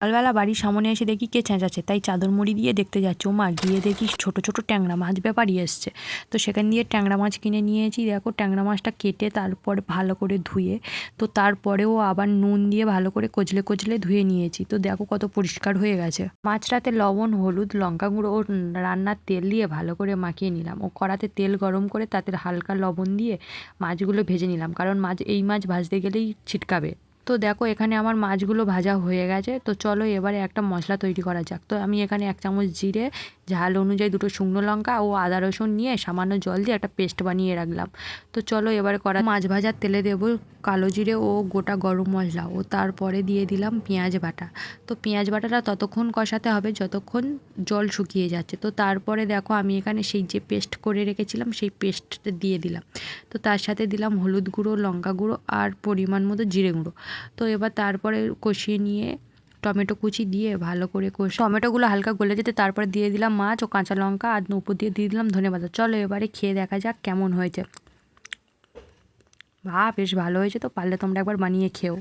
সকালবেলা বাড়ির সামনে এসে দেখি কে চেঁচাচ্ছে, তাই চাদর মুড়ি দিয়ে দেখতে যাচ্ছি। ও মা, গিয়ে দেখি ছোট ছোট ট্যাংরা মাছ ব্যাপারী এসছে। তো সেখান দিয়ে ট্যাংরা মাছ কিনে নিয়েছি। দেখো ট্যাংরা মাছটা কেটে তারপরে ভালো করে ধুয়ে, তো তারপরেও আবার নুন দিয়ে ভালো করে কচলে কচলে ধুয়ে নিয়েছি। তো দেখো কত পরিষ্কার হয়ে গেছে। মাছটাতে লবণ, হলুদ, লঙ্কা গুঁড়ো ও রান্নার তেল দিয়ে ভালো করে মাখিয়ে নিলাম। ও কড়াতে তেল গরম করে তাতে হালকা লবণ দিয়ে মাছগুলো ভেজে নিলাম, কারণ এই মাছ ভাজতে গেলেই ছিটকাবে। তো দেখো এখানে আমার মাছগুলো ভাজা হয়ে গেছে। তো চলো এবারে একটা মশলা তৈরি করা যাক। তো আমি এখানে 1 চামচ জিরে, ঝাল অনুযায়ী 2টো শুকনো লঙ্কা ও আদা রসুন নিয়ে সামান্য জল দিয়ে একটা পেস্ট বানিয়ে রাখলাম। তো চলো এবারে মাছ ভাজার তেলে দেবো কালো জিরে ও গোটা গরম মশলা, ও তারপরে দিয়ে দিলাম পেঁয়াজ বাটা। তো পেঁয়াজ বাটাটা ততক্ষণ কষাতে হবে যতক্ষণ জল শুকিয়ে যাচ্ছে। তো তারপরে দেখো আমি এখানে সেই যে পেস্ট করে রেখেছিলাম সেই পেস্টটা দিয়ে দিলাম। তো তার সাথে দিলাম হলুদ গুঁড়ো, লঙ্কা গুঁড়ো আর পরিমাণ মতো জিরে গুঁড়ো। তো এবার তারপরে কষিয়ে নিয়ে টমেটো কুচি দিয়ে ভালো করে টমেটোগুলো হালকা গলে যেতে তারপরে দিয়ে দিলাম মাছ ও কাঁচা লঙ্কা, আর উপর দিয়ে দিলাম ধনেপাতা। চলো এবারে খেয়ে দেখা যাক কেমন হয়েছে। বেশ ভালো হয়েছে। তো পারলে তোমরা একবার বানিয়ে খেও।